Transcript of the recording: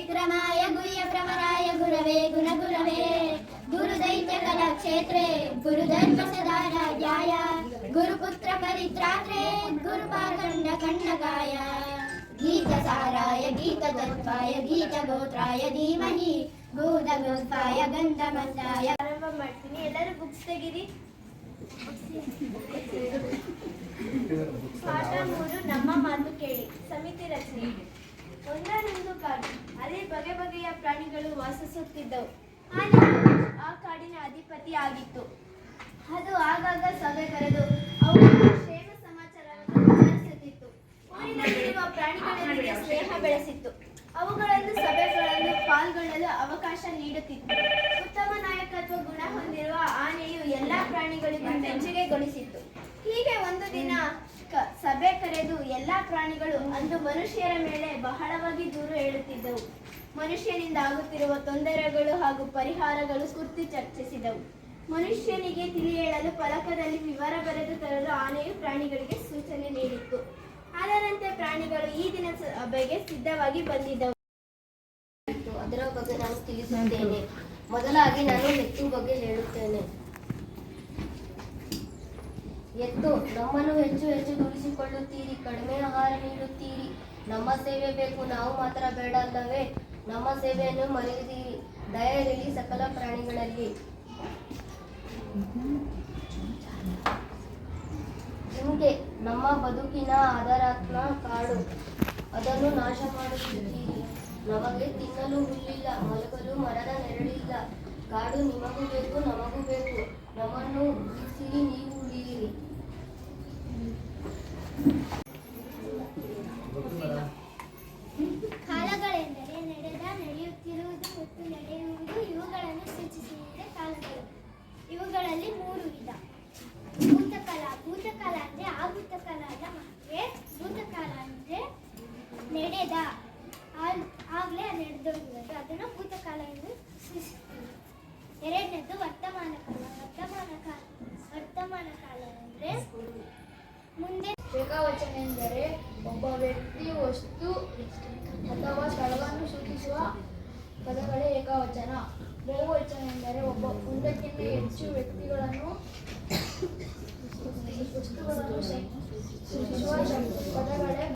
विक्रमाय गुह्यप्रवराय गुरवे गुणगुरवे गुरुदैत्यकलाक्षेत्रे गुरुधर्मसदाराध्याय गुरुपुत्रपरित्रात्रे गुरुपाखण्डकण्डकाय गीतसाराय गीततत्त्वाय गीतगोत्राय धीमहि भूतगोत्पाय गन्धमन्दाय ಆರಂಭ ಮಾಡ್ತೀನಿ. ಎಲ್ಲರೂ ಬುಕ್ಸ್ ತೆಗೀರಿ. ಪಾಠ 3 ನಮ್ಮ ಮಾತು ಕೇಳಿ. ಸಮಿತಿ ರಚನೆ. ಒಂದಾನೊಂದು ಕಾಡು, ಅದೇ ಬಗೆ ಬಗೆಯ ಪ್ರಾಣಿಗಳು ವಾಸಿಸುತ್ತಿದ್ದವು. ಆ ಕಾಡಿನ ಅಧಿಪತಿ ಆಗಿತ್ತು. ಅದು ಆಗಾಗ ಸಭೆ ಕರೆದು ಅವುಗಳ ಕ್ಷೇಮ ಸಮಾಚಾರವನ್ನು ವಿಚಾರಿಸುತ್ತಿತ್ತು. ಊರಿನಲ್ಲಿರುವ ಪ್ರಾಣಿಗಳೊಂದಿಗೆ ಸ್ನೇಹ ಬೆಳೆಸಿತ್ತು. ಅವುಗಳನ್ನು ಸಭೆಗಳನ್ನು ಪಾಲ್ಗೊಳ್ಳಲು ಅವಕಾಶ ನೀಡುತ್ತಿತ್ತು. ಉತ್ತಮ ನಾಯಕತ್ವ ಗುಣ ಹೊಂದಿರುವ ಆನೆಯು ಎಲ್ಲಾ ಪ್ರಾಣಿಗಳಿಗೂ ಮೆಚ್ಚುಗೆಗೊಳಿಸಿತ್ತು. ಹೀಗೆ ಒಂದು ದಿನ ಸಭೆ ಕರೆದು ಎಲ್ಲಾ ಪ್ರಾಣಿಗಳು ಅಂದು ಮನುಷ್ಯರ ಮೇಲೆ ಬಹಳವಾಗಿ ದೂರು ಹೇಳುತ್ತಿದ್ದವು. ಮನುಷ್ಯನಿಂದ ಆಗುತ್ತಿರುವ ತೊಂದರೆಗಳು ಹಾಗೂ ಪರಿಹಾರಗಳು ಕುರಿತು ಚರ್ಚಿಸಿದವು. ಮನುಷ್ಯನಿಗೆ ತಿಳಿ ಹೇಳಲು ಫಲಕದಲ್ಲಿ ವಿವರ ಬರೆದು ತರಲು ಆನೆಯು ಪ್ರಾಣಿಗಳಿಗೆ ಸೂಚನೆ ನೀಡಿತ್ತು. ಅದರಂತೆ ಪ್ರಾಣಿಗಳು ಈ ದಿನ ಸಭೆಗೆ ಸಿದ್ಧವಾಗಿ ಬಂದಿದ್ದವು. ಅದರ ಬಗ್ಗೆ ನಾನು ತಿಳಿಸುತ್ತೇನೆ. ಮೊದಲಾಗಿ ನಾನು ಎತ್ತು ಬಗ್ಗೆ ಹೇಳುತ್ತೇನೆ. ಎತ್ತು, ನಮ್ಮನ್ನು ಹೆಚ್ಚು ಹೆಚ್ಚು ದುಡಿಸಿಕೊಳ್ಳುತ್ತೀರಿ, ಕಡಿಮೆ ಆಹಾರ ನೀಡುತ್ತೀರಿ, ನಮ್ಮ ಸೇವೆ ಬೇಕು, ನಾವು ಮಾತ್ರ ಬೇಡ ಅಲ್ಲವೇ? ನಮ್ಮ ಸೇವೆಯನ್ನು ಮರೆಯುತ್ತೀರಿ, ದಯ ಇರಲಿ ಸಕಲ ಪ್ರಾಣಿಗಳಲ್ಲಿ. ಜಿಂಕೆ, ನಮ್ಮ ಬದುಕಿನ ಆಧಾರಾತ್ಮ ಕಾಡು, ಅದನ್ನು ನಾಶ ಮಾಡುತ್ತಿದ್ದೀರಿ. ನಮಗೆ ತಿನ್ನಲು ಹುಲ್ಲಿಲ್ಲ, ಮಲಗಲು ಮರದ ನೆರಳಿಲ್ಲ. ಕಾಡು ನಿಮಗೂ ಬೇಕು, ನಮಗೂ ಬೇಕು, ನಮ್ಮನ್ನು ಉಳಿಸಿರಿ, ನೀವು ಉಳಿಯಿರಿ. ಕಾಲಗಳೆಂದರೆ ನಡೆದ, ನಡೆಯುತ್ತಿರುವುದು ಮತ್ತು ನಡೆಯುವುದು, ಇವುಗಳನ್ನು ಸೂಚಿಸುವುದೇ ಕಾಲಗಳು. ಇವುಗಳಲ್ಲಿ 3 ವಿಧ. ಭೂತಕಾಲ. ಭೂತಕಾಲ ಅಂದ್ರೆ ಆ ಭೂತಕಾಲ ಅಲ್ಲ ಮಕ್ಕಳೇ. ಭೂತಕಾಲ ಅಂದ್ರೆ ನಡೆದ, ಆಗ್ಲೇ ನಡೆದೋಗಿರೋದು, ಅದನ್ನು ಭೂತಕಾಲ ಎಂದು ಸೂಚಿಸುತ್ತದೆ. ಎರಡನೇದು ವರ್ತಮಾನ ಕಾಲ. ವರ್ತಮಾನ ಕಾಲ ಅಂದ್ರೆ ಮುಂದೆ. ಏಕವಚನ ಎಂದರೆ ಒಬ್ಬ ವ್ಯಕ್ತಿ, ವಸ್ತು ಅಥವಾ ಸ್ಥಳವನ್ನು ಸೂಚಿಸುವ ಪದಗಳೇ ಏಕವಚನ. ಬಹುವಚನ ಎಂದರೆ ಒಂದಕ್ಕಿಂತ ಹೆಚ್ಚು ವ್ಯಕ್ತಿಗಳನ್ನು, ವಸ್ತುಗಳನ್ನು ಸೂಚಿಸುವ ಪದಗಳೇ